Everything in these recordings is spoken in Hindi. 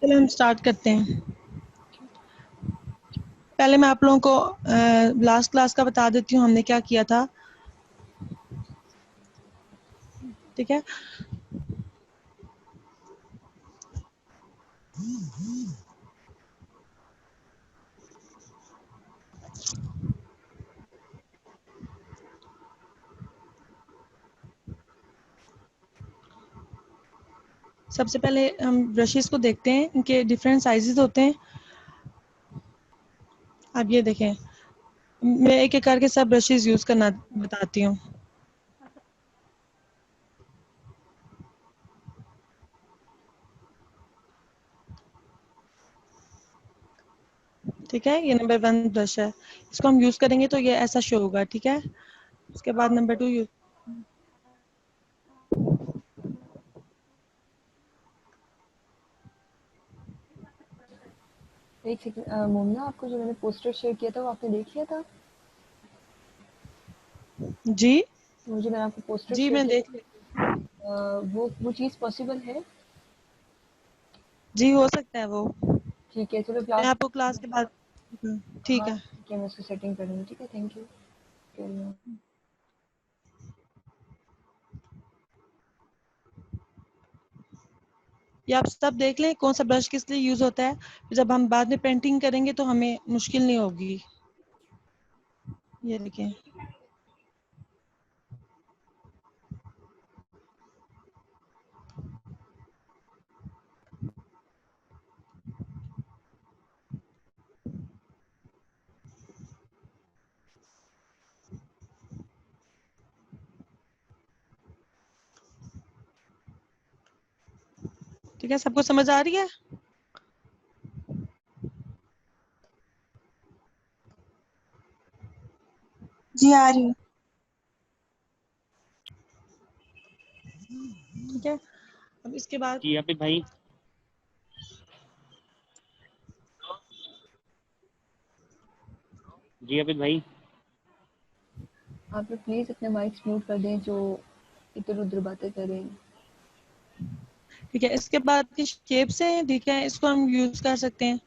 चलो हम स्टार्ट करते हैं। पहले मैं आप लोगों को लास्ट क्लास का बता देती हूँ हमने क्या किया था। ठीक है, सबसे पहले हम ब्रशेस को देखते हैं, इनके डिफरेंट साइजेस होते हैं। अब ये देखें, मैं एक एक करके सब ब्रशेस यूज करना बताती हूँ। ठीक है, ये नंबर 1 ब्रश है, इसको हम यूज करेंगे तो ये ऐसा शो होगा। ठीक है, उसके बाद नंबर 2 यूज। एक सेकंड मोमना, आपको जो मैंने पोस्टर शेयर किया था वो आपने देख लिया था? जी वो जो मैंने आपको पोस्टर जी शेयर मैं किया देख था, लेती वो चीज़ पॉसिबल है? जी, हो सकता है वो। ठीक है, चलो मैं क्लास। आपको क्लास के बाद। ठीक हाँ है, ठीक है, मैं उसको सेटिंग कर लूँगी। ठीक है, थैंक यू। Carry on. ये आप सब देख लें कौन सा ब्रश किस लिए यूज होता है, फिर जब हम बाद में पेंटिंग करेंगे तो हमें मुश्किल नहीं होगी। ये देखें, ठीक है, सबको समझ आ रही है? जी आ रही हूँ। ठीक है, अब इसके बाद जी अभी भाई, जी अभी भाई, आप लोग प्लीज़ अपने माइक्स म्यूट कर दें जो इधर उधर बातें कर रहे हैं। ठीक है, इसके बाद की शेप्स हैं। ठीक है, इसको हम यूज कर सकते हैं।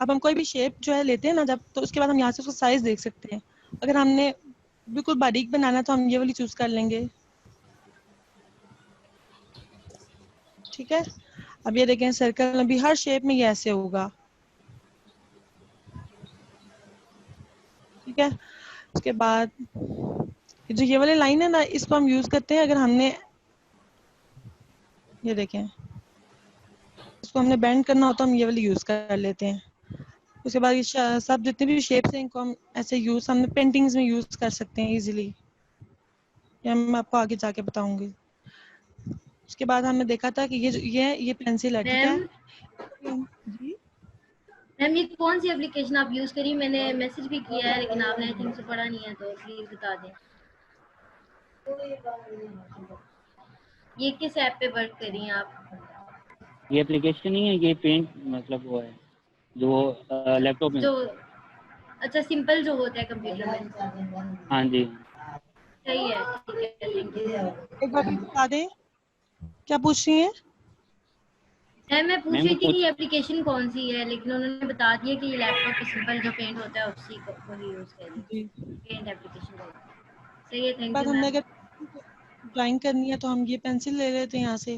अब हम कोई भी शेप जो है लेते हैं ना जब, तो उसके बाद हम यहाँ से उसका साइज देख सकते हैं। अगर हमने बिल्कुल बारीक बनाना तो हम ये वाली चूज कर लेंगे। ठीक है, अब ये देखें सर्कल, अभी हर शेप में ये ऐसे होगा। ठीक है, उसके बाद जो ये वाली लाइन है ना, इसको हम यूज करते हैं अगर हमने, ये देखें, इसको हमने बेंड करना हो तो हम ये वाली यूज कर लेते हैं। उसके बाद ये सब जितने भी शेप्स हैं इनको हम ऐसे यूज, हमने पेंटिंग्स में यूज कर सकते हैं इजीली। ये मैं आपको आगे जाके बताऊंगी। उसके बाद हमने देखा था कि ये पेंसिल है। ठीक है मैम जी, मैम, ये कौन सी एप्लीकेशन आप यूज करी? मैंने मैसेज भी किया है लेकिन आपने आई थिंक से पढ़ा नहीं है, तो प्लीज बता दें। ये किस ऐप पे वर्क कर रही हैं आप? ये एप्लीकेशन नहीं है, ये पेंट मतलब वो है जो लैपटॉप में जो होता है। अच्छा, सिंपल जो होता है कंप्यूटर में। हाँ जी। सही है, ठीक है, थैंक यू। एक बार फिर बता दें क्या पूछ रही हैं। मैम मैं पूछ मैम रही वो थी कि कुछ, ये एप्लीकेशन कौन सी है, लेकिन उन्होंने बता दिया कि ये लैपटॉप पे सिंपल जो पेंट होता है उसी को वही यूज करिए। जी, पेंट एप्लीकेशन का। सही है, उसके थैंक बाद यू हमने मैम। अगर ड्राइंग करनी है तो हम ये पेंसिल ले लेते हैं यहाँ से।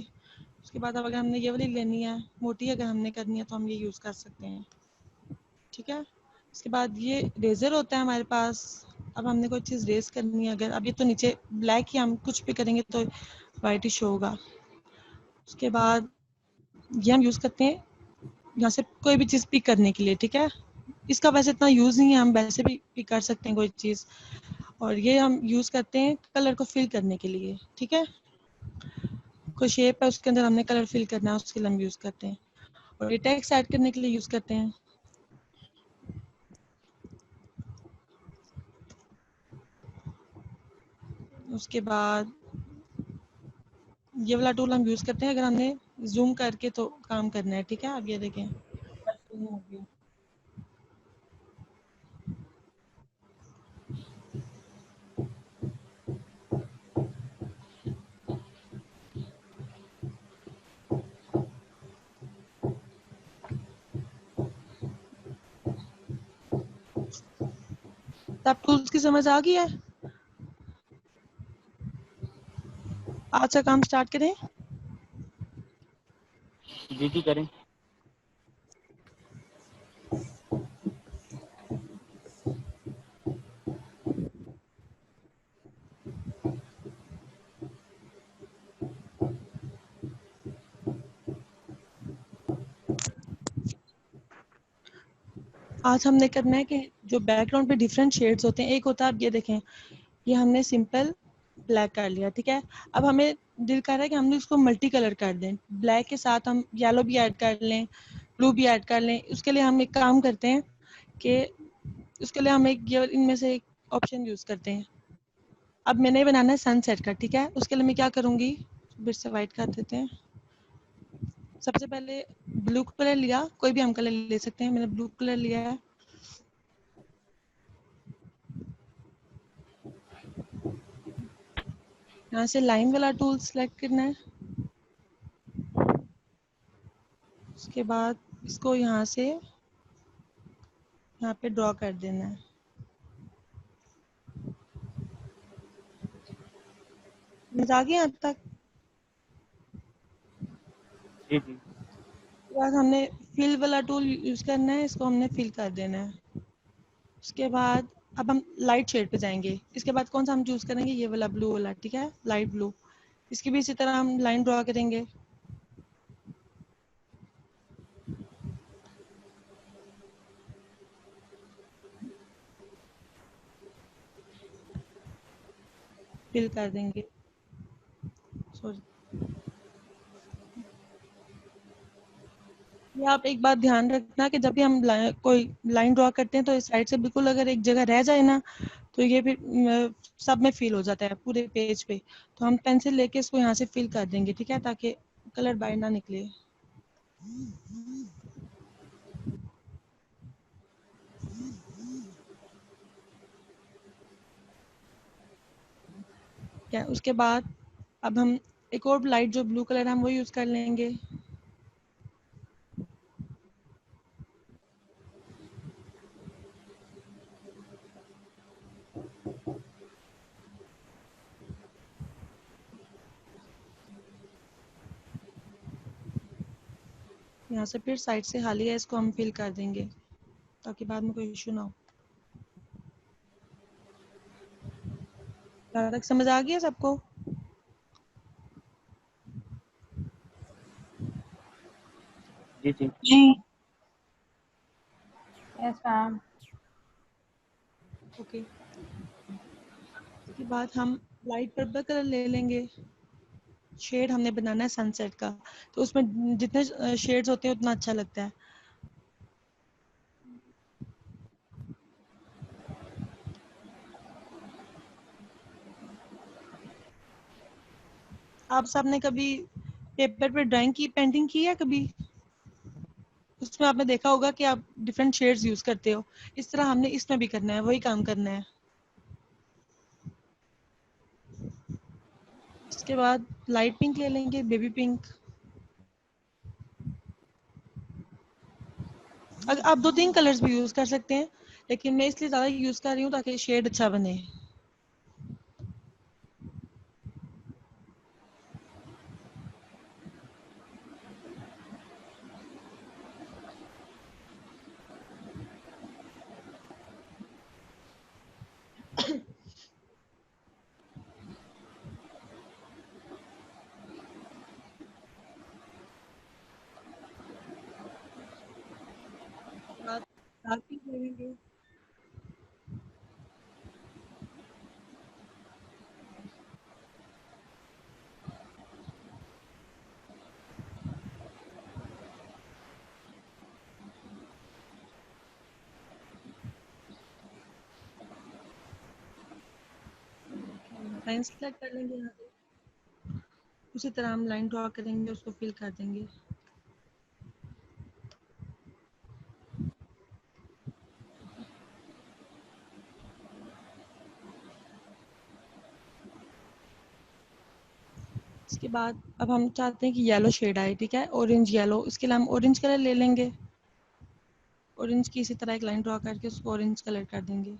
उसके बाद अब अगर हमने ये वाली लेनी है मोटी, अगर हमने करनी है तो हम ये यूज कर सकते हैं। ठीक है, उसके बाद ये रेजर होता है हमारे पास। अब हमने कोई चीज़ रेज करनी है, अगर अब ये तो नीचे ब्लैक ही, हम कुछ भी करेंगे तो वाइट ही शो होगा। उसके बाद ये हम यूज करते हैं यहाँ से कोई भी चीज़ पिक करने के लिए। ठीक है, इसका वैसे इतना यूज नहीं है, हम वैसे भी पिक कर सकते हैं कोई चीज़। और ये हम यूज करते हैं कलर को फिल करने के लिए। ठीक है, कोई शेप है उसके अंदर हमने कलर फिल करना है, उसके लिए हम यूज करते हैं। और ये टेक्स्ट ऐड करने के लिए यूज करते हैं। उसके बाद ये वाला टूल हम यूज करते हैं अगर हमने जूम करके तो काम करना है। ठीक है, अब ये देखें जूम हो गया। सब टूल्स की समझ आ गई है? आज का काम स्टार्ट करें। जी जी करें। आज हमने करना है कि जो बैकग्राउंड पे डिफरेंट शेड्स होते हैं, एक होता है, आप ये देखें, ये हमने सिंपल ब्लैक कर लिया, ठीक है। अब हमें दिल कर रहा है कि हमने उसको मल्टी कलर कर दें, ब्लैक के साथ हम येलो भी ऐड कर लें, ब्लू भी ऐड कर लें। उसके लिए हम एक काम करते हैं कि उसके लिए हम एक ये इनमें से एक ऑप्शन यूज़ करते हैं। अब मैंने बनाना है सनसेट का, ठीक है। उसके लिए मैं क्या करूँगी, फिर से वाइट कर देते हैं। सबसे पहले ब्लू कलर लिया, कोई भी हम कलर ले सकते हैं, मैंने ब्लू कलर लिया है। यहाँ से लाइन वाला टूल सेलेक्ट करना है। उसके बाद इसको यहाँ से यहाँ पे ड्रॉ कर देना है। समझ आ गया यहाँ तक? जी जी उसके बाद हमने फिल वाला टूल यूज़ करना है, इसको हमने फिल कर देना है। उसके बाद अब हम लाइट शेड पे जाएंगे। इसके बाद कौन सा हम चूज़ करेंगे, ये वाला ब्लू वाला, ठीक है, लाइट ब्लू। इसकी भी इसी तरह हम लाइन ड्रॉ करेंगे। फिल कर देंगे, सॉरी। ये आप एक बात ध्यान रखना कि जब भी हम कोई लाइन ड्रॉ करते हैं तो इस साइड से बिल्कुल अगर एक जगह रह जाए ना, तो ये फिर सब में फिल हो जाता है पूरे पेज पे। तो हम पेंसिल लेके इसको यहाँ से फिल कर देंगे, ठीक है, ताकि कलर बाहर ना निकले। क्या उसके बाद अब हम एक और लाइट जो ब्लू कलर है हम वो यूज़ कर लेंगे। यहाँ से फिर साइड से खाली है, इसको हम फिल कर देंगे ताकि बाद में कोई इशू ना हो। यहाँ तक समझ आ गया सबको? जी जी जी। Yes ma'am. ओके। उसके बाद हम लाइट पर्पल कलर ले लेंगे। शेड हमने बनाना है सनसेट का, तो उसमें जितने शेड्स होते हैं उतना अच्छा लगता है। आप सबने कभी पेपर पे ड्राइंग की, पेंटिंग की है कभी? उसमें आपने देखा होगा कि आप डिफरेंट शेड्स यूज करते हो। इस तरह हमने इसमें भी करना है, वही काम करना है। इसके बाद लाइट पिंक ले लेंगे, बेबी पिंक। अगर आप 2-3 कलर्स भी यूज कर सकते हैं, लेकिन मैं इसलिए ज़्यादा यूज कर रही हूँ ताकि शेड अच्छा बने। डार्क पिंक ले लेंगे। लाइन सेलेक्ट कर लेंगे यहाँ से। उसी तरह हम लाइन ड्रॉ करेंगे, उसको फिल कर देंगे। इसके बाद अब हम चाहते हैं कि येलो शेड आए, ठीक है, ऑरेंज येलो। इसके लिए हम ऑरेंज कलर ले लेंगे। ऑरेंज की इसी तरह एक लाइन ड्रॉ करके उसको ऑरेंज कलर कर देंगे।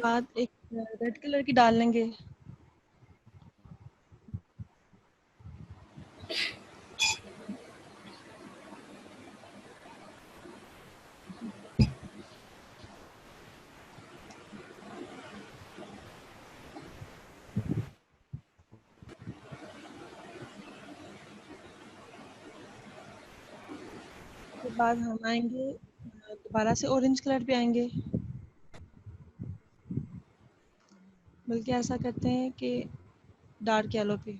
बाद एक रेड कलर की डाल लेंगे। उसके बाद हम आएंगे दोबारा से ऑरेंज कलर पे आएंगे, बल्कि ऐसा करते हैं कि डार्क येलो पे।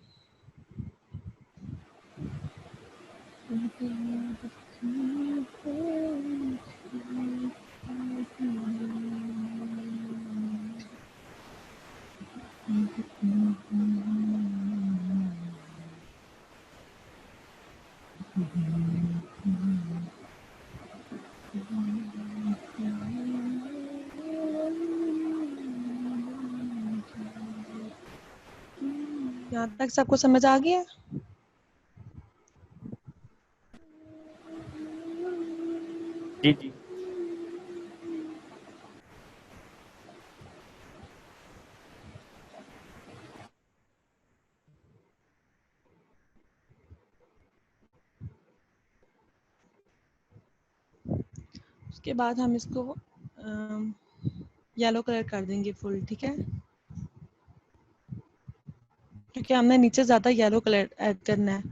यहाँ तक सबको समझ आ गया? जी जी। उसके बाद हम इसको येलो कलर कर देंगे फुल, ठीक है, क्योंकि हमने नीचे ज्यादा येलो कलर ऐड करना है।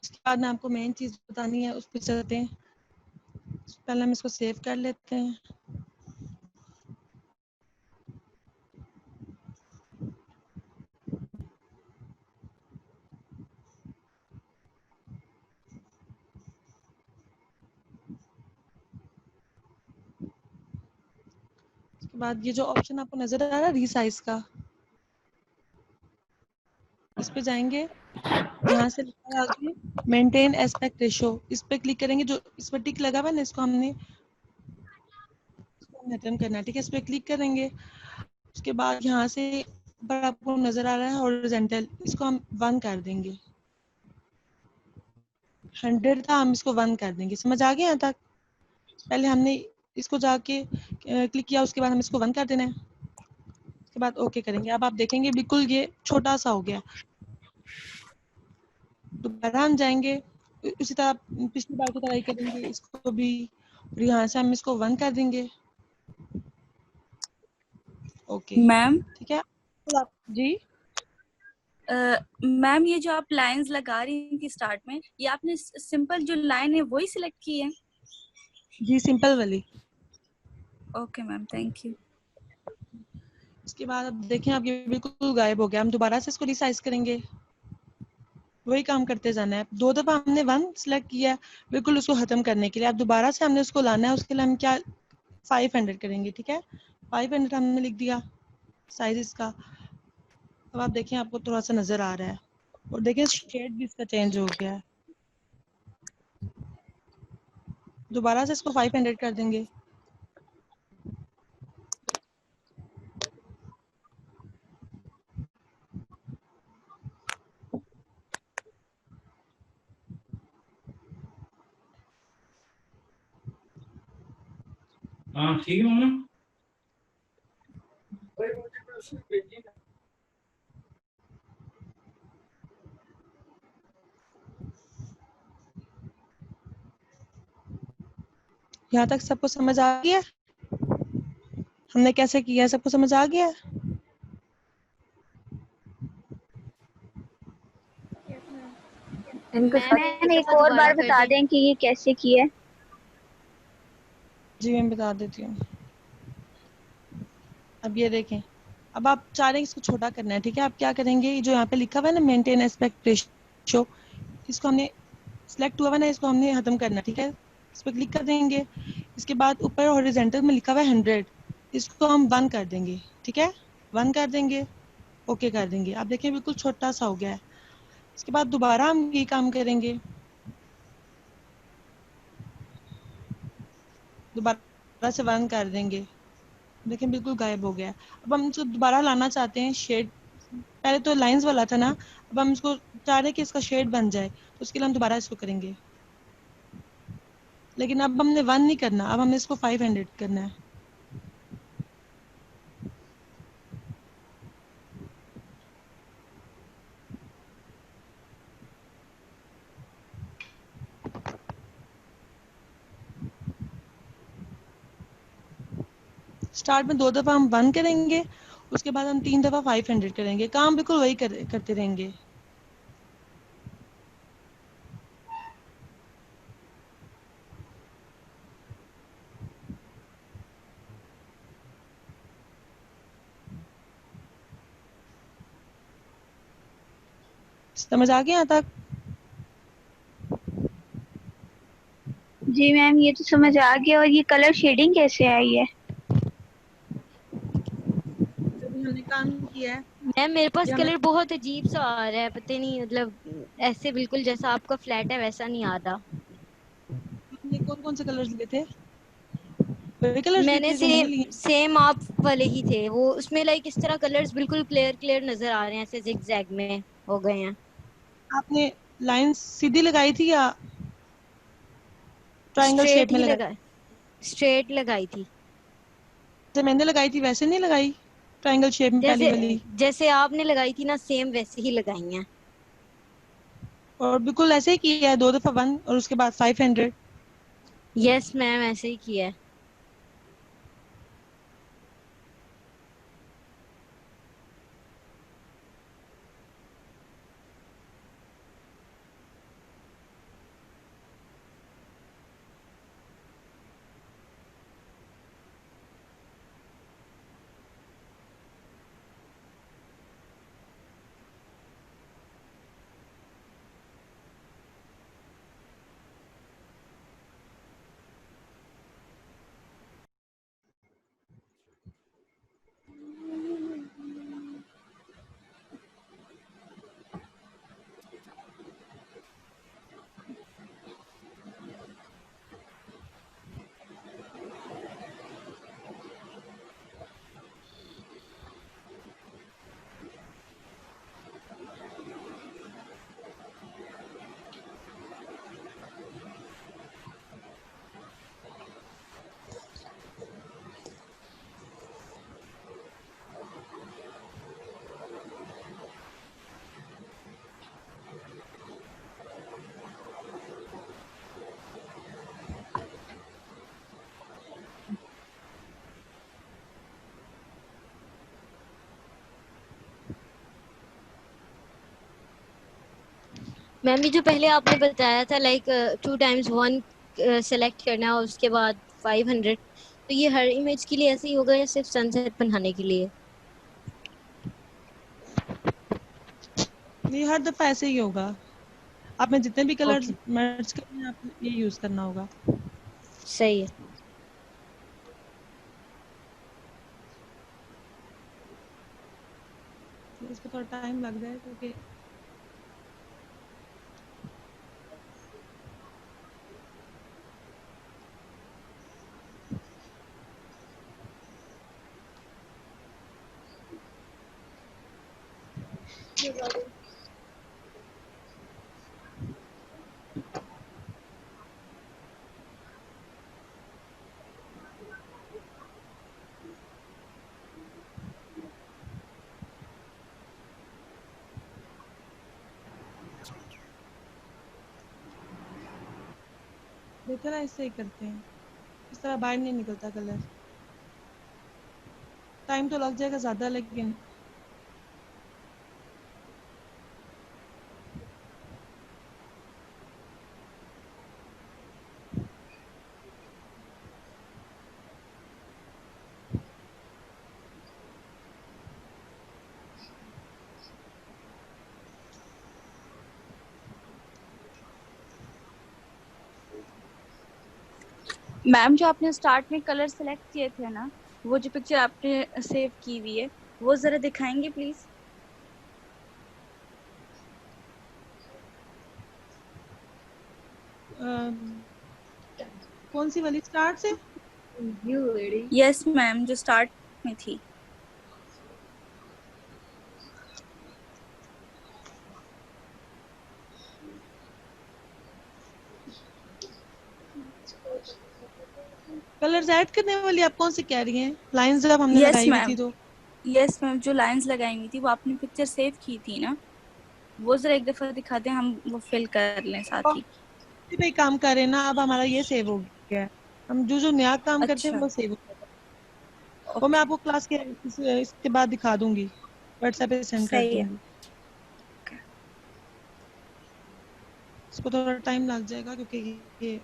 उसके बाद मैं आपको मेन चीज बतानी है, उस पर चलते हैं। पहले हम इसको सेव कर लेते हैं। उसके बाद ये जो ऑप्शन आपको नजर आ रहा है रीसाइज का, इस पे जाएंगे, यहाँ से लिखा है आगे मेंटेन एस्पेक्ट रेशो, इस पे क्लिक करेंगे। जो इस पर टिक लगा हुआ है ना, इसको हमने खत्म करना है, ठीक है। इस पे क्लिक करेंगे। उसके बाद यहाँ से ऊपर आपको नजर आ रहा है हॉरिजॉन्टल, इसको हम 1 कर देंगे। 100 था, हम इसको 1 कर देंगे। समझ आ गया यहाँ तक? पहले हमने इसको जाके क्लिक किया, उसके बाद हम इसको 1 कर देना है। उसके बाद ओके करेंगे। अब आप देखेंगे बिल्कुल ये छोटा सा हो गया। दोबारा हम जाएंगे, उसी तरह पिछली बार की तरह ही करेंगे इसको भी, और यहाँ से हम इसको 1 कर देंगे। ओके, मैम ठीक है। जी मैम, ये जो आप लाइंस लगा रही थी स्टार्ट में, ये आपने सिंपल जो लाइन है वही सिलेक्ट की है? जी, सिंपल वाली। Okay ma'am, thank you. इसके बाद अब देखें, अब ये बिल्कुल गायब हो गया। हम दोबारा से इसको रिसाइज करेंगे, वही काम करते जाना है। 2 दफा हमने 1 सिलेक्ट किया बिल्कुल उसको खत्म करने के लिए। अब दोबारा से हमने उसको लाना है, उसके लिए हम क्या 500 करेंगे, ठीक है। 500 हमने लिख दिया साइज इसका। अब आप देखें, आपको थोड़ा सा नजर आ रहा है, और देखें शेड भी इसका चेंज हो गया है। दोबारा से इसको 500 कर देंगे। हाँ ठीक है मम्मा। यहाँ तक सबको समझ आ गया? हमने कैसे किया, सबको समझ आ गया? इनको मैम एक और दोबारा बार कर बता दें। दें कि ये कैसे किया है। जी मैं बता देती हूँ। अब ये देखें, अब आप चाह रहे हैं इसको छोटा करना है, ठीक है। आप क्या करेंगे, जो यहाँ पे लिखा हुआ है ना मेंटेन एस्पेक्ट रेशियो, इसको हमने सिलेक्ट हुआ है ना, इसको हमने खत्म करना है, ठीक है। इस पर क्लिक कर देंगे। इसके बाद ऊपर हॉरिजॉन्टल में लिखा हुआ है 100, इसको हम 1 कर देंगे, ठीक है। 1 कर देंगे, ओके कर देंगे। आप देखें बिल्कुल छोटा सा हो गया है। इसके बाद दोबारा हम ये काम करेंगे, दोबारा से 1 कर देंगे। देखें बिल्कुल गायब हो गया है। अब हम इसको दोबारा लाना चाहते हैं शेड, पहले तो लाइंस वाला था ना, अब हम इसको चाह रहे हैं कि इसका शेड बन जाए, तो उसके लिए हम दोबारा इसको करेंगे। लेकिन अब हमने 1 नहीं करना, अब हमने इसको 500 करना है। स्टार्ट में 2 दफ़ा हम 1 करेंगे, उसके बाद हम 3 दफ़ा 500 करेंगे। काम बिल्कुल वही करते रहेंगे। समझ आ गया यहाँ तक? जी मैम, ये तो समझ आ गया। और ये कलर शेडिंग कैसे आई है? अभी हमने काम किया है। मैम मेरे पास ये हमने कलर बहुत अजीब सा आ रहा है, पता नहीं मतलब ऐसे बिल्कुल जैसा आपका फ्लैट है वैसा नहीं आ रहा। आपने कौन-कौन से कलर्स लिए थे? वही कलर्स लिए मैंने थे जो मैंने लिए? सेम आप वाले ही थे वो, उसमें लाइक इस तरह कलर्स बिल्कुल क्लियर क्लियर नजर आ रहे हैं, ऐसे जिगजैग में हो गए हैं। आपने लाइन सीधी लगाई थी या ट्रायंगल स्ट्रेट शेप में ही लगाई? लगा, स्ट्रेट लगाई थी। जैसे मैंने लगाई थी वैसे नहीं लगाई? ट्रायंगल शेप में पहली जैसे वाली? जैसे आपने लगाई थी ना, सेम वैसे ही लगाई हैं। और बिल्कुल ऐसे ही किया है, 2 दफ़ा 1 और उसके बाद 500। यस मैम, ऐसे ही किया है। मैम ये जो पहले आपने बताया था लाइक 2 times 1 सेलेक्ट करना है और उसके बाद 500, तो ये हर इमेज के लिए ऐसे ही होगा या सिर्फ सनसेट बनाने के लिए? ये हर दफ़ा ऐसे ही होगा। आपने जितने भी कलर्स ओके, मर्ज करने हैं आपको ये यूज़ करना होगा। सही है। इसमें थोड़ा टाइम लग रहा है क्योंकि बेहतर है ऐसे ही करते हैं। इस तरह बाहर नहीं निकलता कलर। टाइम तो लग जाएगा ज़्यादा लेकिन मैम जो आपने स्टार्ट में कलर सेलेक्ट किए थे ना, वो जो पिक्चर आपने सेव की हुई है वो जरा दिखाएंगे प्लीज? कौन सी वाली स्टार्ट से? यस मैम, जो स्टार्ट में थी। कलर्स ऐड करने वाली आप कौन सी कह रही हैं? लाइंस जब हमने यस लगाई हुई मैम, थी तो यस मैम, जो लाइंस लगाई हुई थी वो आपने पिक्चर सेव की थी ना, वो जरा एक दफा दिखा दें, हम वो फिल कर लें साथ ही। इसी पे ही काम कर रहे हैं ना। अब हमारा ये सेव हो गया है। हम जो जो नया काम करते हैं अच्छा, वो सेव हो जाता वो मैं आपको क्लास के इसके बाद दिखा दूंगी, व्हाट्सएप पे सेंड कर सही है। दूंगी। इसको थोड़ा टाइम लग जाएगा क्योंकि ये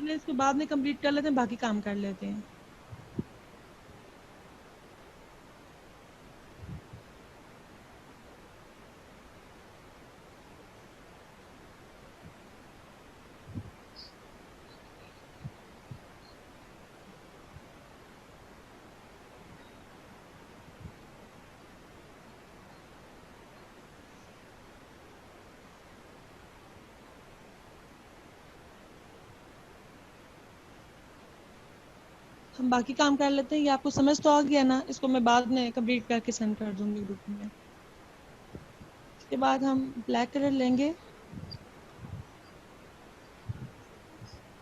इसके बाद में कंप्लीट कर लेते हैं, बाकी काम कर लेते हैं। हम बाकी काम कर लेते हैं। ये आपको समझ तो आ गया ना? इसको मैं बाद में कंप्लीट करके सेंड कर दूंगी ग्रुप में। इसके बाद हम ब्लैक कलर लेंगे,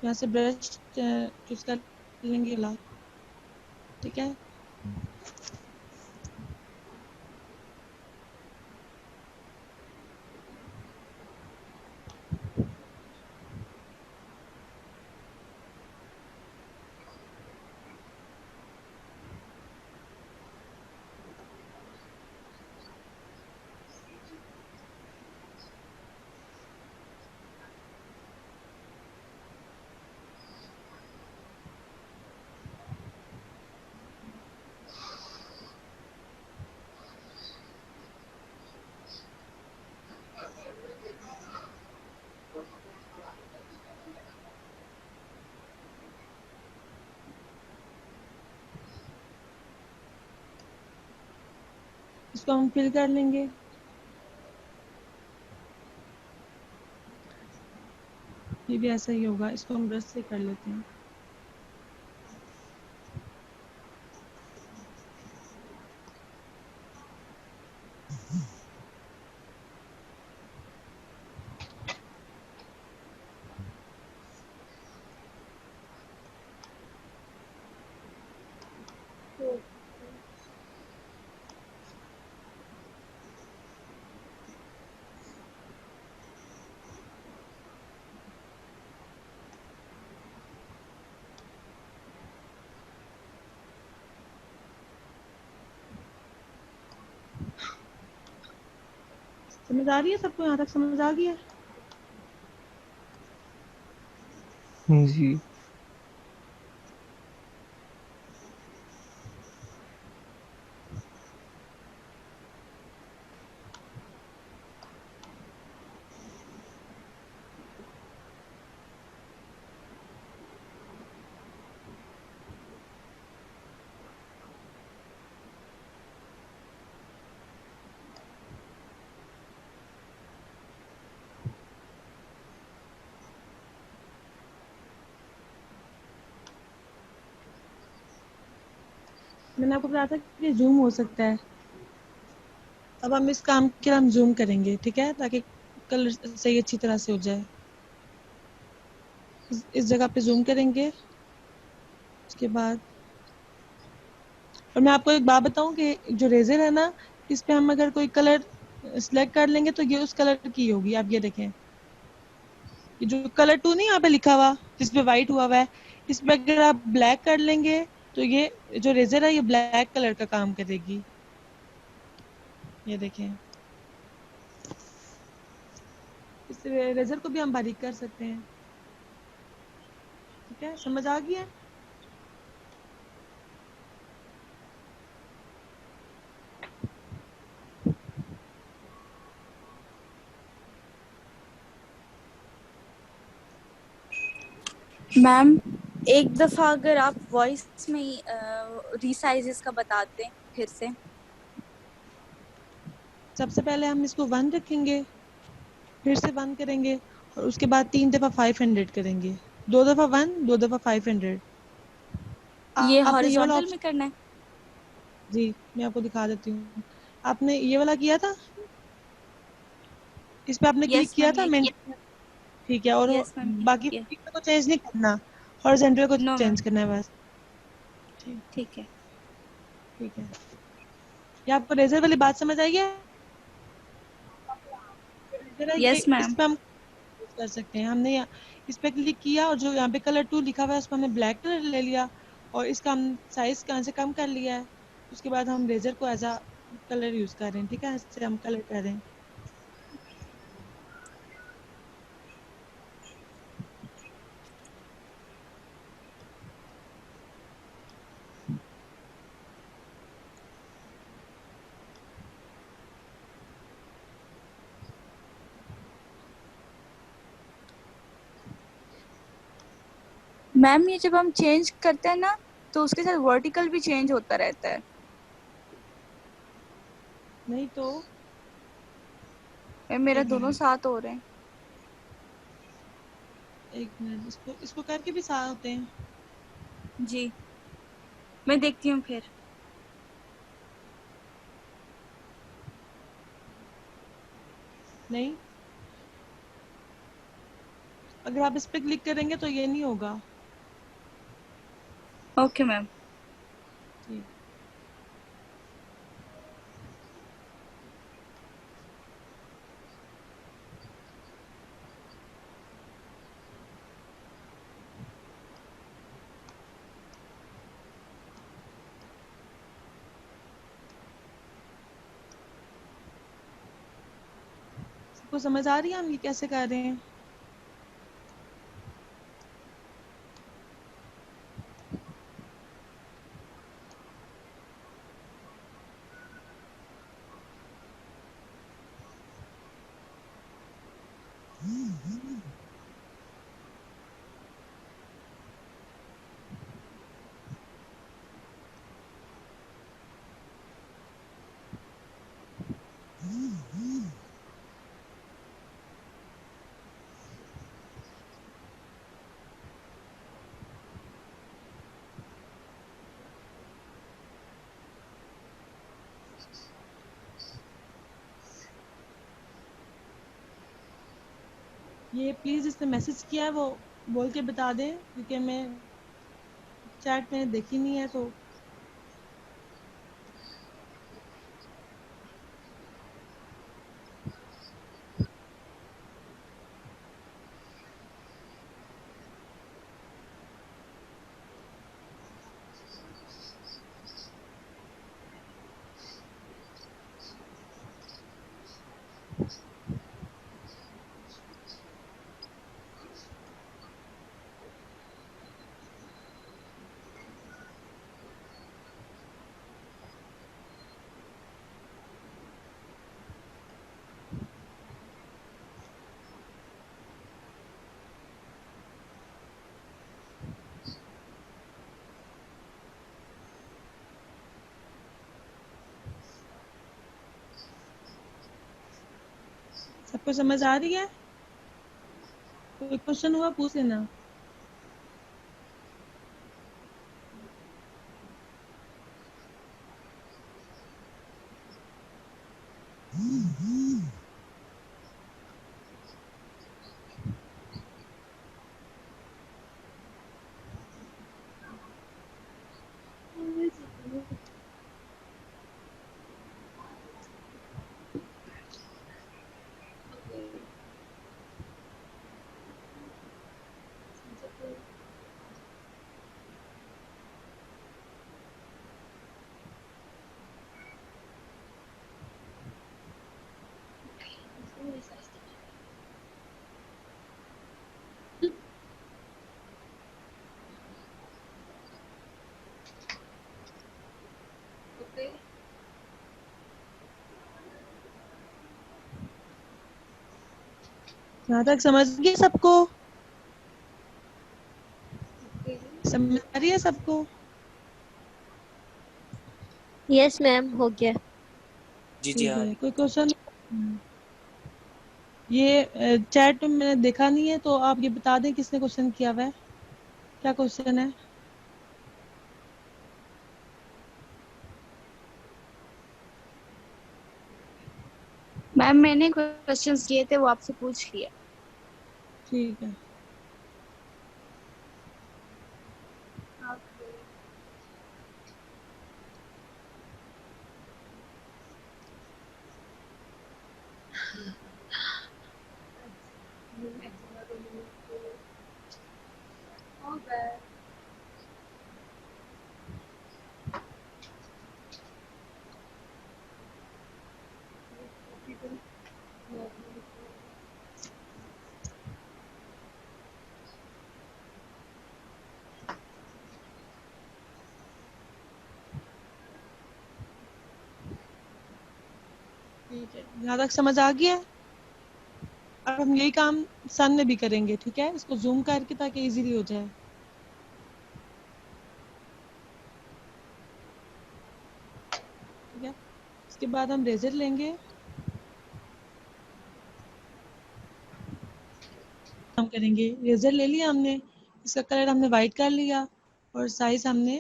यहाँ से ब्रश चूज कर लेंगे लाल, ठीक है। इसको हम फिल कर लेंगे। ये भी ऐसा ही होगा, इसको हम ब्रश से कर लेते हैं। समझ आ रही है सबको? यहाँ तक समझ आ गया? जी। मैंने आपको बताया था कि जूम हो सकता है। अब हम इस काम के लिए हम जूम करेंगे, ठीक है, ताकि कलर सही अच्छी तरह से हो जाए। इस जगह पे जूम करेंगे। उसके बाद और मैं आपको एक बात बताऊं कि जो रेजर है ना, इस पे हम अगर कोई कलर सिलेक्ट कर लेंगे तो ये उस कलर की होगी। आप ये देखें, ये जो कलर 2 नहीं यहाँ पे लिखा हुआ जिसपे व्हाइट हुआ है, इस पे अगर आप ब्लैक कर लेंगे तो ये जो रेजर है ये ब्लैक कलर का काम करेगी। ये देखें, इस रेजर को भी हम बारीक कर सकते हैं। ठीक है, समझ आ गया? मैम एक दफा अगर आप वॉइस में ही रीसाइजेस का बताते हैं फिर से। सबसे पहले हम इसको 1 रखेंगे, फिर से 1 करेंगे और उसके बाद 3 दफा 500 करेंगे। 2 दफा 1, 2 दफा 500। ये आपने ये वाला हॉरिजॉन्टल में ऑप्शन, करना है? जी मैं आपको दिखा देती हूँ। आपने ये वाला किया था, इस पे आपने क्लिक यस किया मैम, था ये मेन, ठीक है। और यस मैम, ये बाकी किया। vertical को चेंज नहीं करना, हॉरिजॉन्टल को नो मैम, चेंज करना है बस। ठीक ठीक है। ठीक है। ये आपको रेजर वाली बात समझ आई है? रेजर है ये, यस इस मैम। पे हम यूज कर सकते हैं। हमने इस पे क्लिक किया और जो यहाँ पे कलर 2 लिखा हुआ है उस पर हमने ब्लैक कलर ले लिया और इसका हम साइज कहाँ से कम कर लिया है। उसके बाद हम रेजर को एज अ कलर यूज कर रहे हैं, ठीक है, इससे हम कलर कर रहे हैं। मैम ये जब हम चेंज करते हैं ना तो उसके साथ वर्टिकल भी चेंज होता रहता है। नहीं तो मेरा एक दोनों मिनट, साथ हो रहे हैं। एक मिनट, इसको इसको करके भी साथ होते हैं। जी, मैं देखती हूँ फिर। नहीं, अगर आप इस पे क्लिक करेंगे तो ये नहीं होगा। Okay ma'am. ठीक। सबको समझ आ रही है हम ये कैसे कर रहे हैं? ये प्लीज जिसने मैसेज किया है वो बोल के बता दें, क्योंकि मैं चैट में देखी नहीं है तो। सबको समझ आ रही है? कोई क्वेश्चन हुआ पूछ लेना। यहाँ तक समझ गए सबको? समझ आ रही है सबको? यस मैम, हो गया। जी ठीक हाँ है, कोई क्वेश्चन? ये चैट में मैंने देखा नहीं है, तो आप ये बता दें किसने क्वेश्चन किया हुआ है, क्या क्वेश्चन है? मैम मैंने क्वेश्चंस किए थे, वो आपसे पूछ लिया। ठीक है। ठीक है, यहाँ तक समझ आ गया? अब हम यही काम सन में भी करेंगे, ठीक है? इसको जूम करके ताकि इजीली हो जाए। ठीक है, इसके बाद हम रेजर लेंगे, हम करेंगे। रेजर ले लिया हमने, इसका कलर हमने वाइट कर लिया और साइज हमने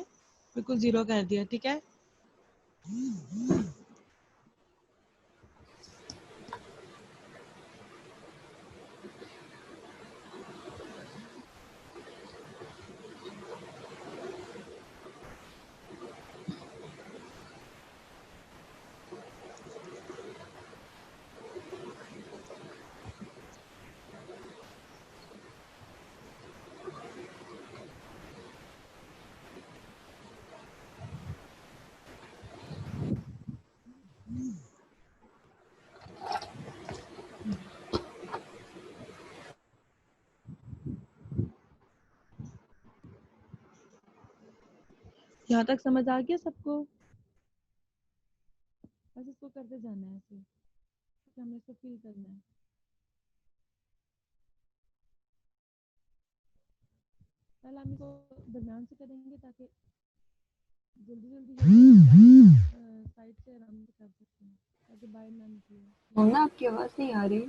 बिल्कुल 0 कर दिया। ठीक है, यहाँ तक समझ आ गया सबको? बस इसको करते जाना है ऐसे, हमें इसको फील करना है। पहले हम इसको दरम्यान से करेंगे ताकि जल्दी जल्दी साइड से आराम से कर सकते हैं, ताकि बाहर ना निकले। मोना आपकी आवाज नहीं आ रही।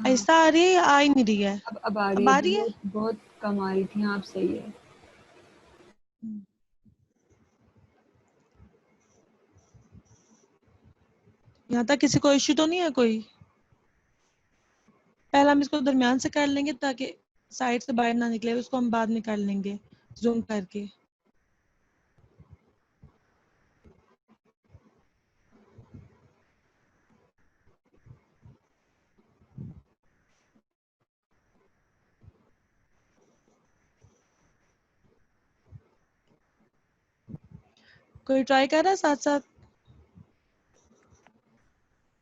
ऐसा आ रही है या आ ही नहीं रही है? अब आ रही अब है, आ रही है? बहुत बहुत कम आ रही थी। आप सही है। यहाँ तक किसी को इश्यू तो नहीं है कोई? पहले हम इसको दरमियान से कर लेंगे ताकि साइड से बाहर ना निकले, उसको हम बाद में कर लेंगे जूम करके। कोई ट्राई कर रहा है साथ साथ?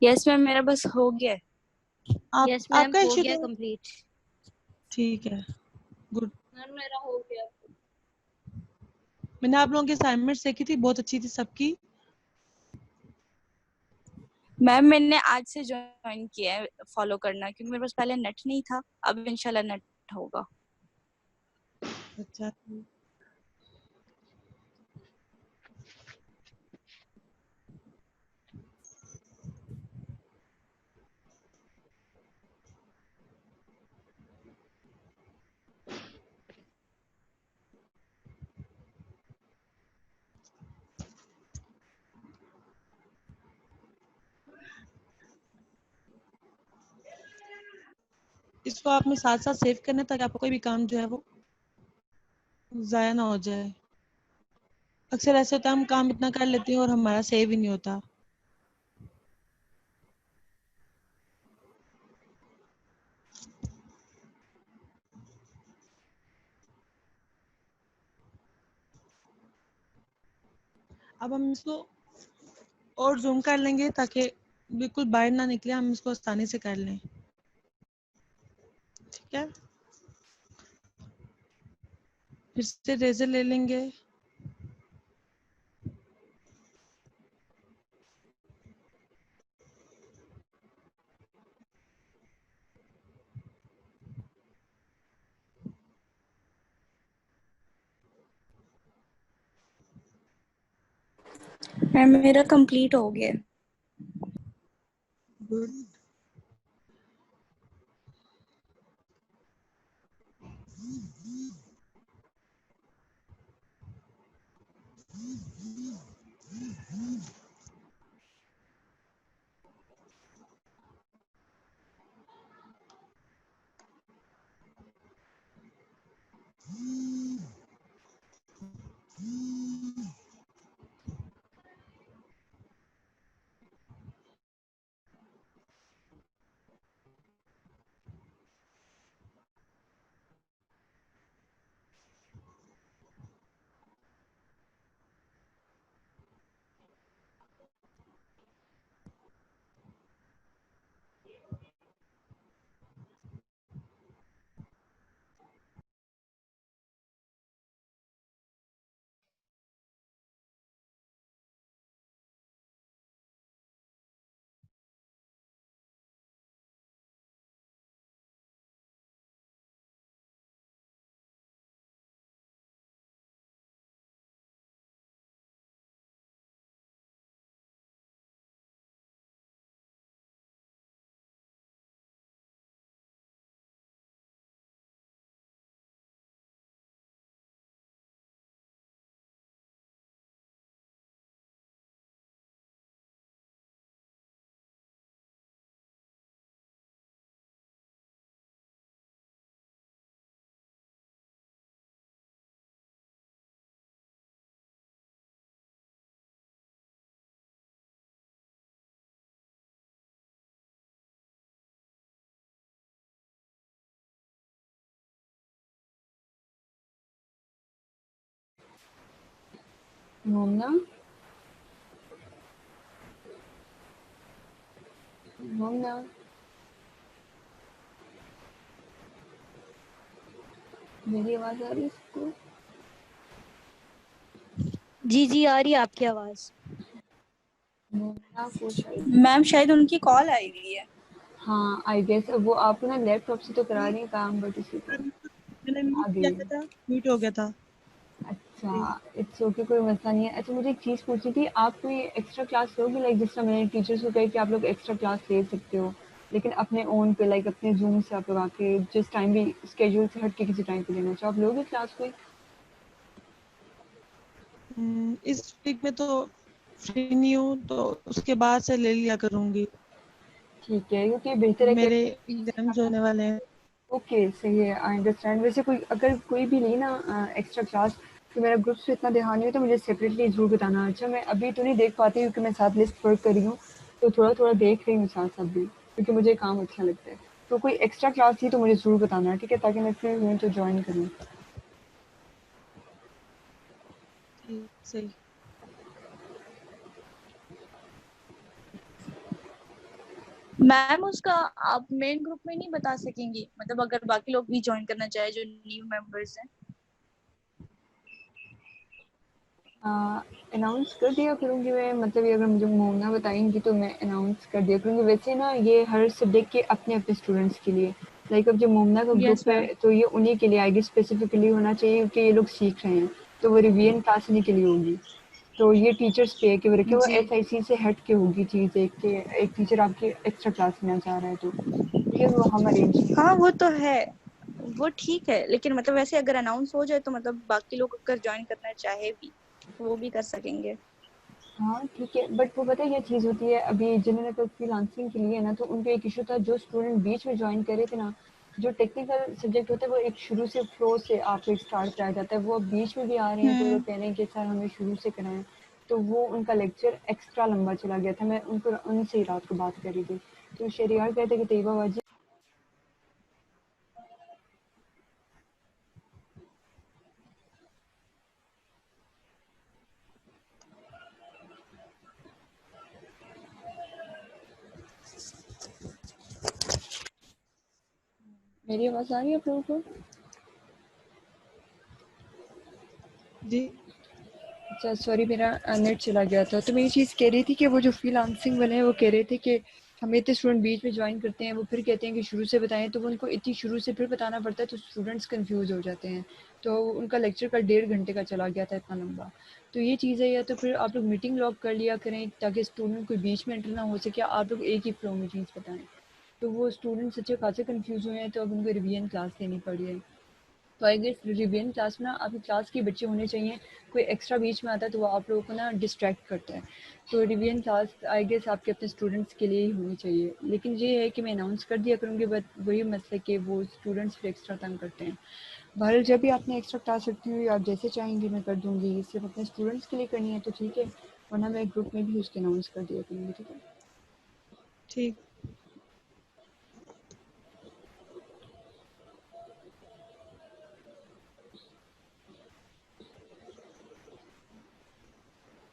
यस मैम, मेरा बस हो गया है। यस मैम, आपका हो इश्यू गया तो कंप्लीट। ठीक है, गुड। मैम मेरा हो गया। मैंने आप लोगों की असाइनमेंट देखी थी, बहुत अच्छी थी सबकी। मैम मैंने आज से ज्वाइन किया है फॉलो करना, क्योंकि मेरे पास पहले नेट नहीं था, अब इंशाल्लाह नेट होगा। अच्छा, इसको आपने साथ साथ सेव करना है ताकि आपका कोई भी काम जो है वो जाया ना हो जाए। अक्सर ऐसे होता है हम काम इतना कर लेते हैं और हमारा सेव ही नहीं होता। अब हम इसको और जूम कर लेंगे ताकि बिल्कुल बाहर ना निकले, हम इसको आसानी से कर लें। ठीक है, फिर से रेजर ले लेंगे, मैम मेरा कंप्लीट हो गया। गुड। मोमना, मोमना, मेरी आवाज आ रही है इसको? जी जी आ रही है आपकी आवाज। मोमना को शायद, मैम शायद उनकी कॉल आई हुई है। हाँ आई गेस वो आप ना लैपटॉप से तो करा रही हैं काम, बट इसी को मैंने म्यूट आ किया गई। था, म्यूट हो गया था। अच्छा, इट्स ओके, कोई मसला नहीं है। अच्छा, मुझे एक चीज़ पूछनी थी, आप कोई एक्स्ट्रा क्लास लोगे? लाइक जिस तरह मैंने टीचर्स को कहा कि आप लोग एक्स्ट्रा क्लास ले सकते हो, लेकिन अपने ओन पे, लाइक अपने जूम से आप लोग आके जिस टाइम भी स्केड्यूल से हट के किसी टाइम पे लेना चाहो, आप लोगे क्लास कोई? इस वीक में तो फ्री नहीं हूँ, तो उसके बाद से ले लिया करूंगी। ठीक है, क्योंकि बेहतर है कि मेरे एग्जाम्स होने वाले हैं। ओके, सही है, आई अंडरस्टैंड। वैसे कोई अगर कोई भी ली ना एक्स्ट्रा क्लास, तो मेरा ग्रुप से इतना ध्यान नहीं हो तो मुझे सेपरेटली ज़रूर बताना। अच्छा, मैं अभी तो नहीं देख पाती क्योंकि मैं साथ लिस्ट वर्क कर रही हूँ, तो थोड़ा थोड़ा देख रही हूँ साथ साथ भी, क्योंकि मुझे काम अच्छा लगता है। तो कोई एक्स्ट्रा क्लास थी तो मुझे ज़रूर बताना, ठीक है, ताकि मैं फ्री हुई तो ज्वाइन करूँ। ठीक, सही। मैम उसका आप मेन ग्रुप में नहीं बता सकेंगी, मतलब अगर बाकी लोग भी ज्वाइन करना चाहे जो न्यू मेंबर्स हैं। अनाउंस कर दिया करूँगी मैं, मतलब ये अगर मुझे मोमना बताएंगी तो मैं अनाउंस कर दिया करूँगी। वैसे ना ये हर सब्जेक्ट के अपने अपने स्टूडेंट्स के लिए, लाइक अब जो मोमना का यस ग्रुप मैम। है तो ये उन्हीं के लिए आएगी, स्पेसिफिकली होना चाहिए क्योंकि ये लोग सीख रहे हैं, तो वो रिवीजन क्लास इन्हीं के लिए होगी। तो ये टीचर्स पे है कि वो रखे, वो जी SIC से हट के होगी चीज़, एक टीचर आपकी एक्स्ट्रा क्लास लेना चाह रहा है तो ठीक है, वो हम अरेंज करेंगे। हाँ वो तो है, वो ठीक है, लेकिन मतलब वैसे अगर अनाउंस हो जाए तो मतलब बाकी लोग अगर ज्वाइन करना चाहे भी तो वो भी कर सकेंगे। हाँ ठीक है, बट वो पता है क्या चीज़ होती है, अभी जिन्होंने तो फ्रीलांसिंग के लिए ना, तो उनका एक इशू था, जो स्टूडेंट बीच में ज्वाइन करे थे ना, जो टेक्निकल सब्जेक्ट होता है वो एक शुरू से फ्लो से आपको एक स्टार्ट कराया जाता है, वो अब बीच में भी आ रहे हैं तो वो कह रहे हैं कि सर हमें शुरू से कराएं, तो वो उनका लेक्चर एक्स्ट्रा लंबा चला गया था। मैं उनको उनसे ही रात को बात करी थी, तो शहरियार कहते कि तैयबा बाजी मेरी आवाज़ आ रही है आप लोगों को? जी। अच्छा सॉरी, मेरा नेट चला गया था। तो मैं ये चीज़ कह रही थी कि वो जो फ्रीलांसिंग वाले हैं वो कह रहे थे कि हमें इतने स्टूडेंट बीच में ज्वाइन करते हैं, वो फिर कहते हैं कि शुरू से बताएं, तो वो उनको इतनी शुरू से फिर बताना पड़ता है, तो स्टूडेंट्स कंफ्यूज हो जाते हैं। तो उनका लेक्चर का 1.5 घंटे का चला गया था, इतना लंबा। तो ये चीज़ है, या तो फिर आप लोग मीटिंग लॉग कर लिया करें ताकि स्टूडेंट कोई बीच में एंटर ना हो सके, आप लोग एक ही फ्लो में चीज़ बताएं। तो वो स्टूडेंट सच्चे खासे कंफ्यूज हुए हैं, तो अब उनको रिवीजन क्लास देनी पड़ी है। तो आई गेस रिवीजन क्लास में ना आपकी क्लास के बच्चे होने चाहिए, कोई एक्स्ट्रा बीच में आता है तो वो आप लोगों को ना डिस्ट्रैक्ट करता है। तो रिवीजन क्लास आई गेस आपके अपने स्टूडेंट्स के लिए ही होनी चाहिए, लेकिन ये है कि मैं अनाउंस कर दिया करूँगी, बट वही मसला कि वो स्टूडेंट्स फिर एक्स्ट्रा तंग करते हैं। बहरहाल जब भी आपने एक्स्ट्रा क्लास रखी हुई आप जैसे चाहेंगे मैं कर दूँगी, सिर्फ अपने स्टूडेंट्स के लिए करनी है तो ठीक है, वरना मैं ग्रुप में भी उसके अनाउंस कर दिया करूँगी, ठीक है। ठीक।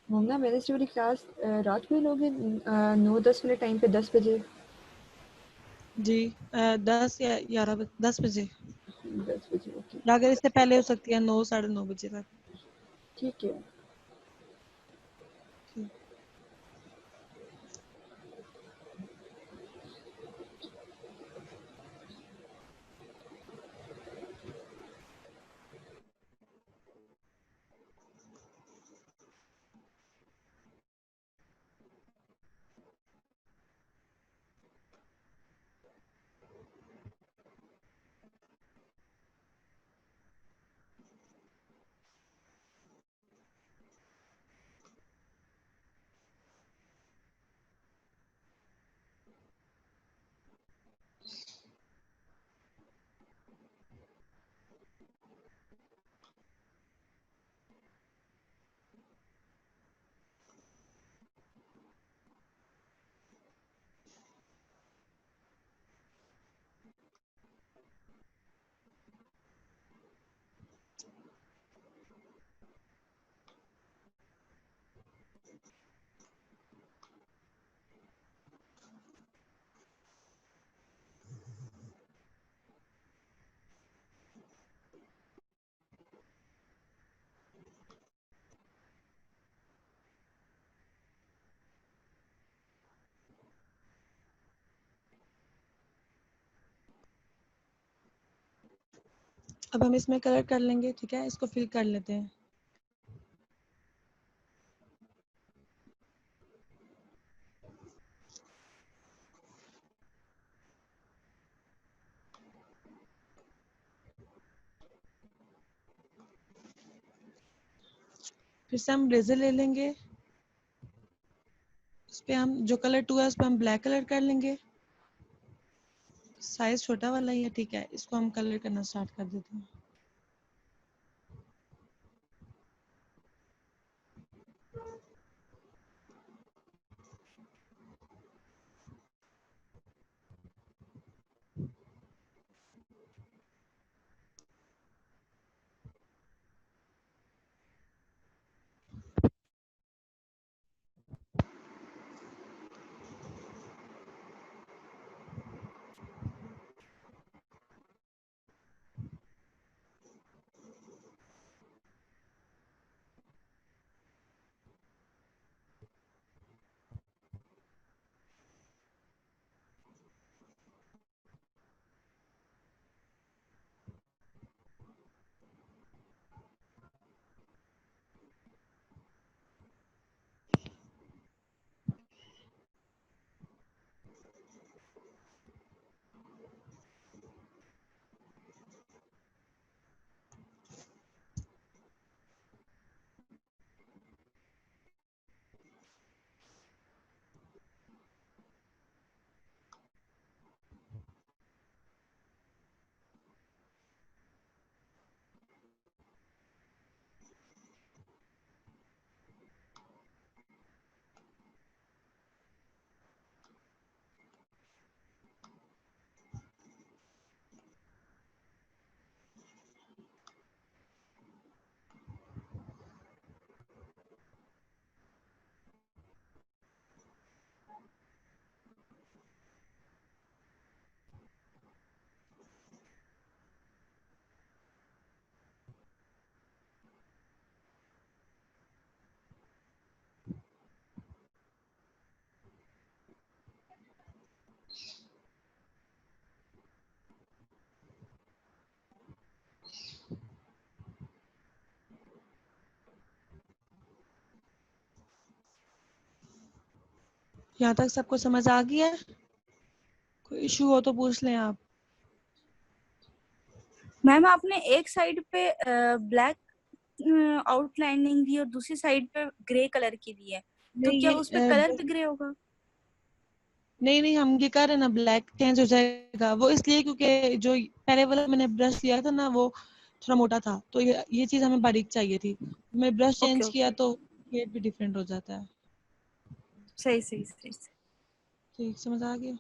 मोमना वेडनेसडे वाली क्लास रात को ही लोगे 9-10 वाले टाइम पे 10 बजे? जी 10 या 11 10 बजे, 10 बजे ओके, या अगर इससे पहले हो सकती है 9 9:30 बजे तक। ठीक है। ठीक। अब हम इसमें कलर कर लेंगे, ठीक है, इसको फिल कर लेते हैं। फिर से हम ब्लेजर ले लेंगे, उस पे हम जो कलर 2 है उस पे हम ब्लैक कलर कर लेंगे। साइज छोटा वाला ही है, ठीक है, इसको हम कलर करना स्टार्ट कर देते हैं। यहाँ तक सबको समझ आ गया है? कोई इशू हो तो पूछ लें आप। मैम आपने एक साइड पे ब्लैक आउटलाइनिंग दी और दूसरी साइड पे ग्रे कलर की दी है, तो नहीं क्या ये उस पे कलर भी ग्रे होगा? नहीं नहीं, हम ये कर रहे हैं ना, ब्लैक चेंज हो जाएगा वो इसलिए क्योंकि जो पहले वाला मैंने ब्रश लिया था ना वो थोड़ा मोटा था, तो ये चीज हमें बारीक चाहिए थी। मैं ब्रश ओके चेंज किया ओके, तो शेड भी डिफरेंट हो जाता है। सही सही सही सही। ठीक, समझ आ गया।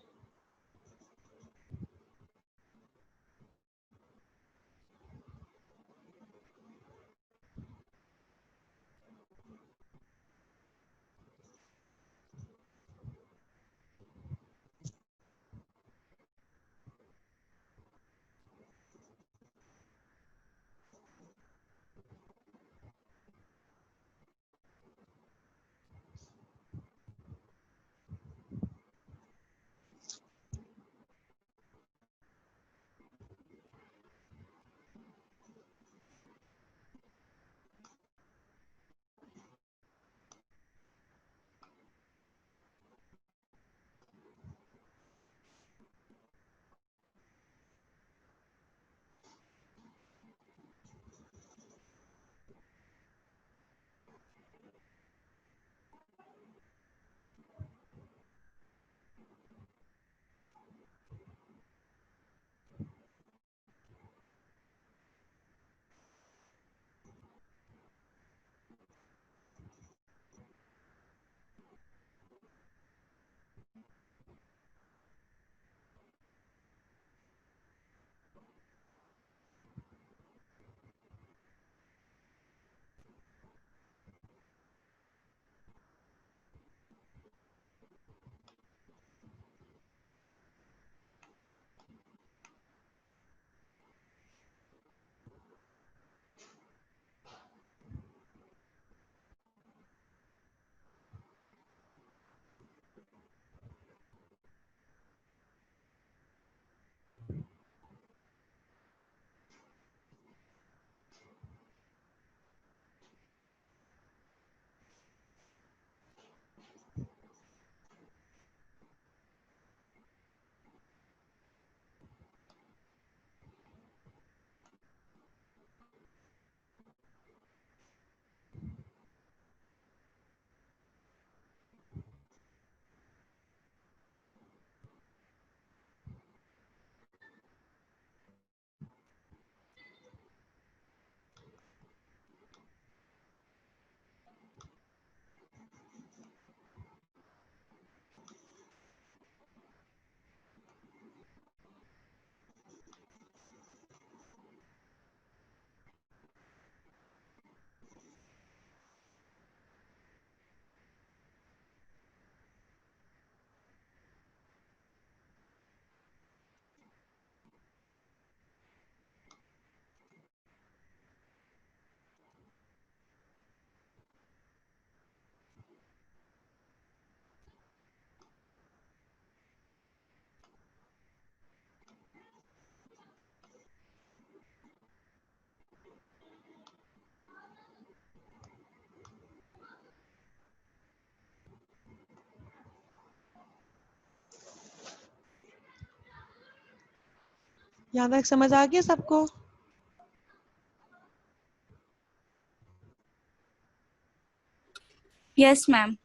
यहाँ तक समझ आ गया सबको? Yes ma'am.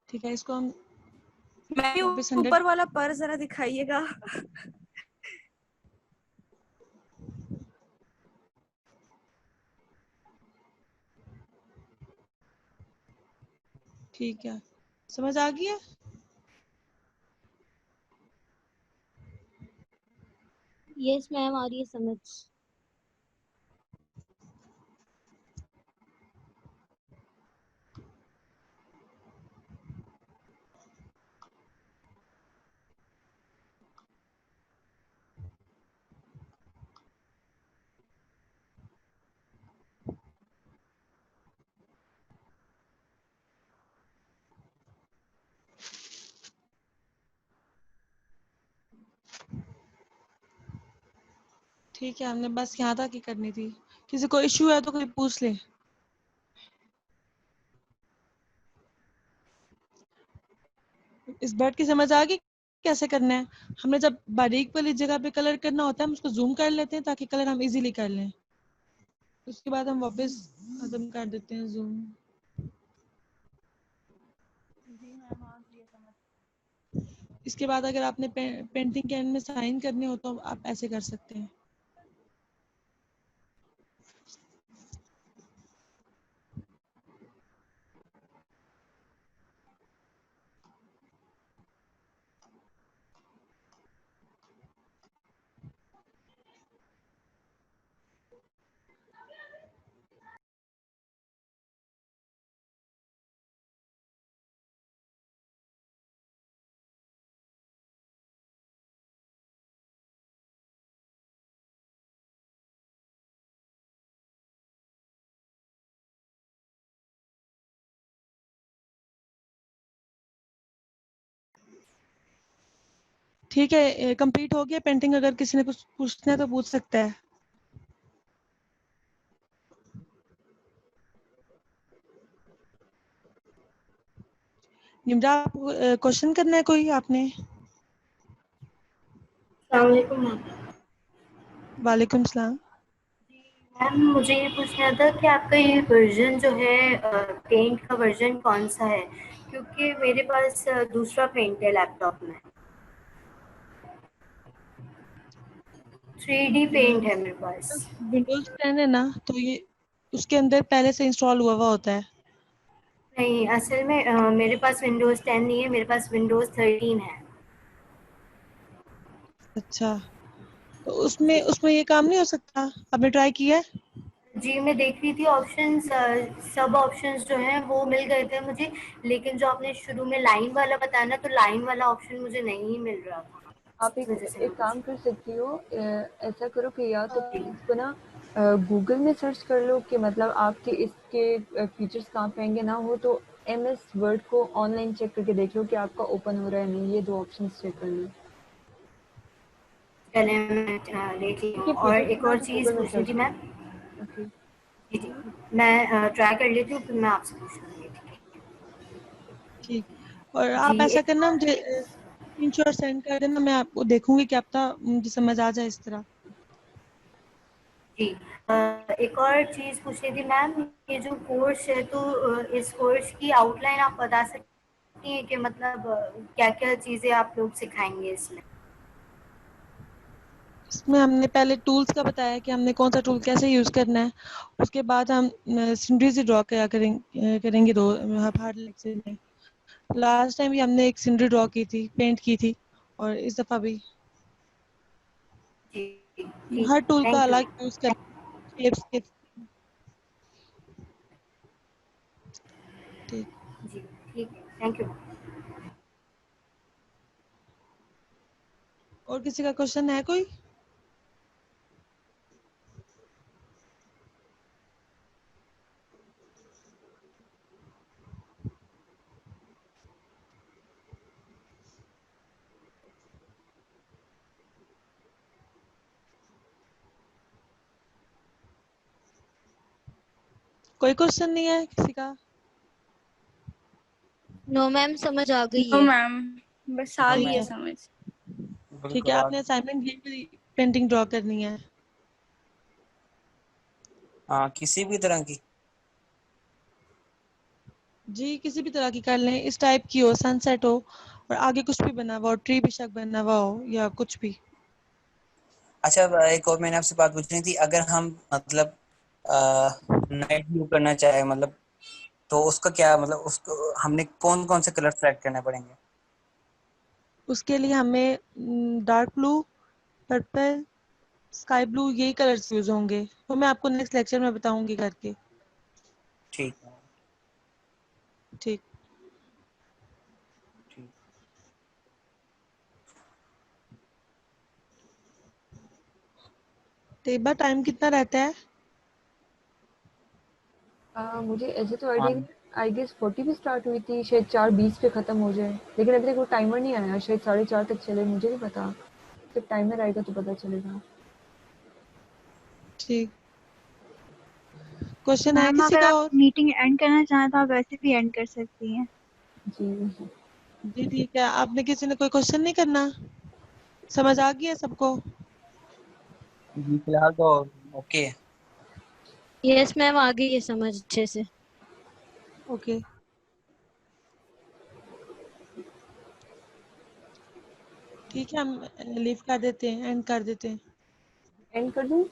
ठीक है, इसको हम मैम वापस 100। ऊपर वाला पर जरा दिखाइएगा। ठीक है, समझ आ गया? यस मैम, आ रही है समझ। ठीक है, हमने बस यहाँ तक ही करनी थी। किसी को इशू है तो कोई पूछ ले। इस बर्ड की समझ आ गई कैसे करना है? हमने जब बारीक वाली जगह पे कलर करना होता है हम उसको जूम कर लेते हैं ताकि कलर हम इजीली कर लें। उसके बाद हम वापस खत्म कर देते हैं जूम। इसके बाद अगर आपने पेंटिंग के एंड में साइन करने हो तो आप ऐसे कर सकते हैं। ठीक है, कंप्लीट हो गया पेंटिंग। अगर किसी ने कुछ पूछना है तो पूछ सकता है। निम्रा, क्वेश्चन करना है कोई आपने? अस्सलाम वालेकुम मैम। वालेकुम सलाम। मैम मुझे ये पूछना था कि आपका ये वर्जन जो है पेंट का वर्जन कौन सा है, क्योंकि मेरे पास दूसरा पेंट है लैपटॉप में। 3D पेंट है मेरे पास। विंडोज 10 है ना, तो ये उसके अंदर पहले से इंस्टॉल हुआ हुआ होता है। नहीं, असल में मेरे पास विंडोज 10 नहीं है, मेरे पास विंडोज 13 है। अच्छा, तो उसमें उसमें ये काम नहीं हो सकता? आपने ट्राई किया है? जी मैं देख रही थी ऑप्शंस, सब ऑप्शंस जो हैं वो मिल गए थे मुझे, लेकिन जो आपने शुरू में लाइन वाला बताया ना, तो लाइन वाला ऑप्शन मुझे नहीं मिल रहा था। आप इस वजह से एक काम कर सकती हो, ऐसा करो कि या तो जी इसको ना गूगल में सर्च कर लो कि मतलब आपके इसके फीचर्स कहाँ पे आएंगे, ना हो तो MS वर्ड को ऑनलाइन चेक करके देख लो कि आपका ओपन हो रहा है नहीं। ये 2 ऑप्शंस चेक कर लो। चले मैं देख रही हूँ। क्योंकि और फीचर्स एक ना और तो चीज़ गूगल में पूछनी सर्च थी कर मैम। लो। ओके, जी जी, मैं ट्राई कर लेती हूँ, फिर मैं आपसे पूछ लूँगी। ठीक। और जी आप ऐसा एक करना, और मुझे चीज़। स्क्रीनशॉट सेंड कर देना, मैं आपको देखूंगी क्या पता मुझे समझ आ जाए इस तरह। जी एक और चीज़ पूछनी थी मैम, ये जो कोर्स है तो इस कोर्स की आउटलाइन आप बता सकती हैं कि मतलब क्या क्या चीज़ें आप लोग सिखाएंगे इसमें? इसमें हमने पहले टूल्स का बताया कि हमने कौन सा टूल कैसे यूज करना है। उसके बाद हम सीनरीज ड्रॉ किया करेंगे दो हार्ड लेक्चर में। लास्ट टाइम भी हमने एक सीनरी ड्रॉ की थी, पेंट की थी, और इस दफा भी जी ठीक हर है, टूल का थैंक यू अलग मैम। यूज कर शेप्स के। ठीक। जी ठीक है, थैंक यू मैम। और किसी का क्वेश्चन है कोई? कोई क्वेश्चन नहीं है किसी का? नो मैम, समझ आ गई नो है। मैम, बस आ ठीक गई है है, समझ। ठीक है। आपने असाइनमेंट दी हुई पेंटिंग ड्रॉ करनी है। हाँ, किसी भी तरह की। जी, किसी भी तरह की कर लें, इस टाइप की हो, सनसेट हो और आगे कुछ भी बना हुआ हो, ट्री बेशक बना हुआ हो या कुछ भी। अच्छा, एक और मैंने आपसे बात पूछनी थी। अगर हम मतलब नाइट व्यू करना चाहे, मतलब तो उसका क्या, मतलब उसको हमने कौन कौन से कलर सेलेक्ट करने पड़ेंगे? उसके लिए हमें dark blue, purple, sky blue, यही कलर्स यूज होंगे। तो मैं आपको नेक्स्ट लेक्चर में बताऊंगी करके। ठीक है, ठीक। ठीक। तो एक बार टाइम कितना रहता है? मुझे ऐसे तो हाँ, आइडिया आई गेस 40 पे स्टार्ट हुई थी, शायद 4:20 पे ख़त्म हो जाए, लेकिन अभी तक वो टाइमर नहीं आया, शायद 4:30 तक चले, मुझे नहीं पता। जब टाइमर आएगा तो पता चलेगा। ठीक। क्वेश्चन है मैम किसी अगर का आप और? मीटिंग एंड करना चाहें तो आप वैसे भी एंड कर सकती हैं। जी जी ठीक है, आपने किसी ने कोई क्वेश्चन नहीं करना? समझ आ गई है सबको? जी फिलहाल तो ओके। यस मैम, आ गई है समझ अच्छे से। ओके, ठीक है, हम लीव कर देते हैं, एंड कर देते हैं। एंड कर दूं?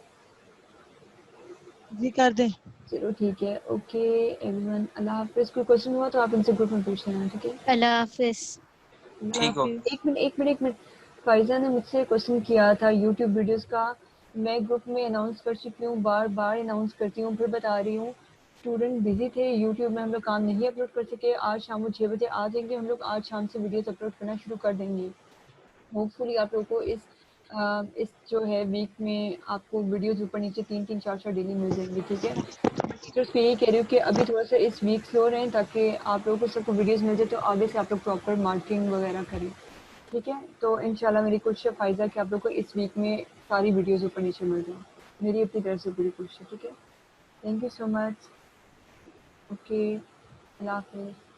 जी कर दें। चलो ठीक है, ओके एवरीवन, अल्लाह हाफिज़। कोई क्वेश्चन हुआ तो आप इनसे ग्रुप में पूछ लेना, ठीक है? अल्लाह हाफिज। अल्लाह ठीक हो। हाफिज़। एक मिनट, फाइजा ने मुझसे क्वेश्चन किया था यूट्यूब वीडियोस का। मैं ग्रुप में अनाउंस कर चुकी हूँ, बार बार अनाउंस करती हूँ, फिर बता रही हूँ। स्टूडेंट बिजी थे, यूट्यूब में हम लोग काम नहीं अपलोड कर सके। आज शाम को 6 बजे आ जाएंगे हम लोग, आज शाम से वीडियोस अपलोड करना शुरू कर देंगे। होपफुली आप लोगों को इस जो है वीक में आपको वीडियोस ऊपर नीचे 3-3 4-4 डेली मिल जाएंगे, ठीक है? टीचर्स को यही कह रही हूँ कि अभी थोड़ा सा इस वीक स्लो रहें ताकि आप लोगों को सबको वीडियोस मिल जाए, तो आगे से आप लोग प्रॉपर मार्किंग वगैरह करें, ठीक है? तो इंशाल्लाह मेरी कोशिश है फाइजा कि आप लोग को इस वीक में सारी वीडियोस ऊपर नीचे मिल जाए, मेरी अपनी तरफ से पूरी कोशिश है, ठीक है? Thank you so much. Okay, अल्लाह हाफिज़।